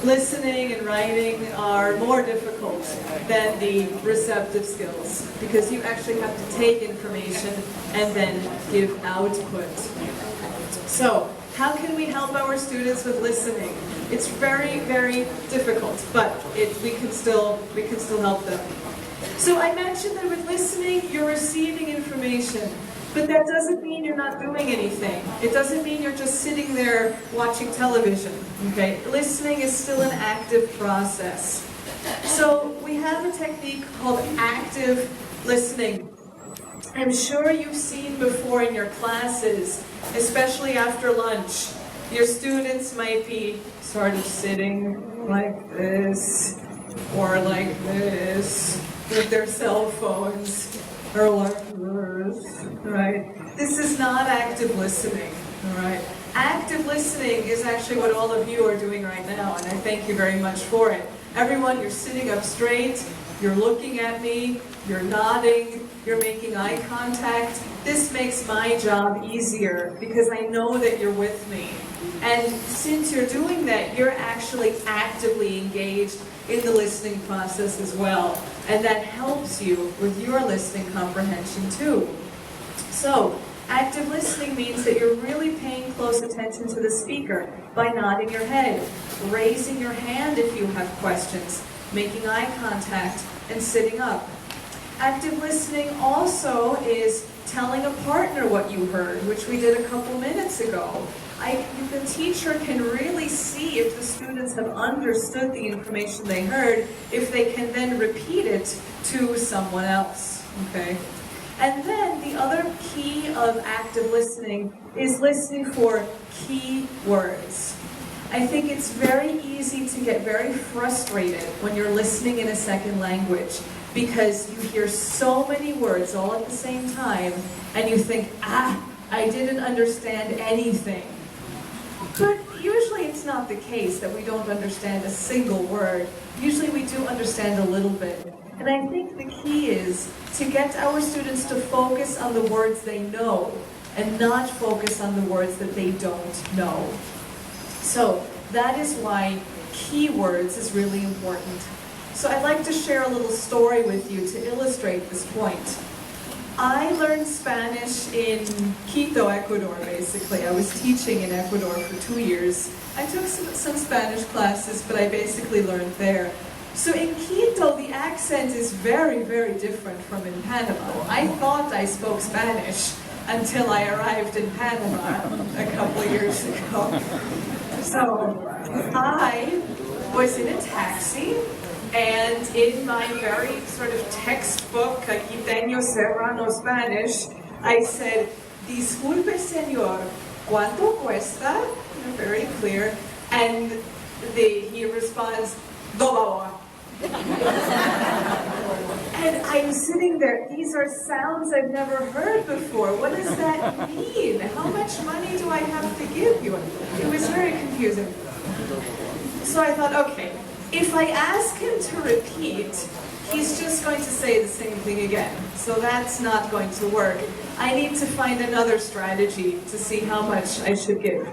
listening and writing are more difficult than the receptive skills because you actually have to take information and then give output. So, how can we help our students with listening? It's very, very difficult, but we can still help them. So I mentioned that with listening, you're receiving information, but that doesn't mean you're not doing anything. It doesn't mean you're just sitting there watching television, okay? Listening is still an active process. So we have a technique called active listening. I'm sure you've seen before in your classes, especially after lunch, your students might be sort of sitting like this, or like this, with their cell phones, or like this, right? This is not active listening, all right? Active listening is actually what all of you are doing right now, and I thank you very much for it. Everyone, you're sitting up straight, you're looking at me, you're nodding, you're making eye contact. This makes my job easier because I know that you're with me. And since you're doing that, you're actually actively engaged in the listening process as well. And that helps you with your listening comprehension too. So, active listening means that you're really paying close attention to the speaker by nodding your head, raising your hand if you have questions, making eye contact, and sitting up. Active listening also is telling a partner what you heard, which we did a couple minutes ago. The teacher can really see if the students have understood the information they heard, if they can then repeat it to someone else, okay? And then the other key of active listening is listening for key words. I think it's very easy to get very frustrated when you're listening in a second language because you hear so many words all at the same time and you think, I didn't understand anything. But usually it's not the case that we don't understand a single word. Usually we do understand a little bit. And I think the key is to get our students to focus on the words they know and not focus on the words that they don't know. So that is why keywords is really important. So I'd like to share a little story with you to illustrate this point. I learned Spanish in Quito, Ecuador, basically. I was teaching in Ecuador for 2 years. I took some Spanish classes, but I basically learned there. So in Quito, the accent is very, very different from in Panama. I thought I spoke Spanish until I arrived in Panama a couple of years ago. So I was in a taxi, and in my very sort of textbook, Quiteño Serrano Spanish, I said, "Disculpe, señor, ¿cuánto cuesta?" Very clear. And he responds, "$2." And I'm sitting there, these are sounds I've never heard before. What does that mean? How much money do I have to give you? It was very confusing. So I thought, okay, if I ask him to repeat, he's just going to say the same thing again. So that's not going to work. I need to find another strategy to see how much I should give.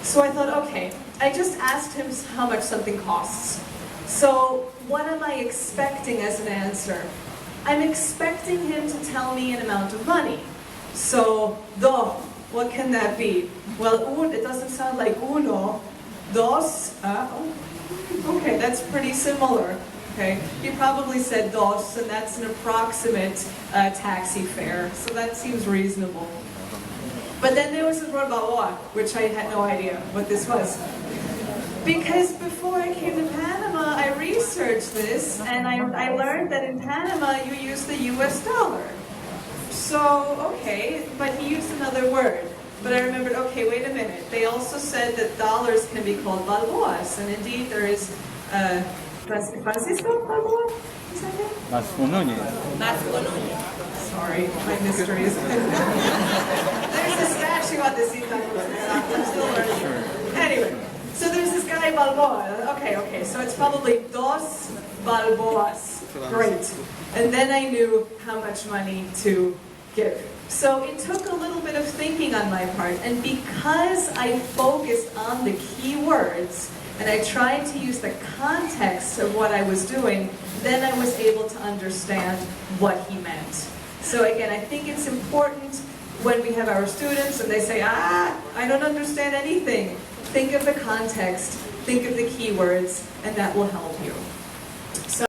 So I thought, okay, I just asked him how much something costs. So what am I expecting as an answer? I'm expecting him to tell me an amount of money. So, what can that be? Well, it doesn't sound like uno. Dos, okay, that's pretty similar. Okay, he probably said dos, and that's an approximate taxi fare, so that seems reasonable. But then there was the word balboa, which I had no idea what this was. Because before I came to Panama, I researched this, and I learned that in Panama you use the US dollar. So, okay, but he used another word. But I remembered, okay, wait a minute. They also said that dollars can be called balboas, and indeed there is Francisco Balboa? Is that it? Vasco Núñez. Sorry, my mystery is There's a statue on the seat. I'm still learning. Anyway, so there's this guy Balboa. Okay, so it's probably dos balboas. Great. And then I knew how much money to give. So it took a little bit of thinking on my part, and because I focused on the key words, and I tried to use the context of what I was doing, then I was able to understand what he meant. So again, I think it's important when we have our students and they say, I don't understand anything. Think of the context, think of the keywords, and that will help you.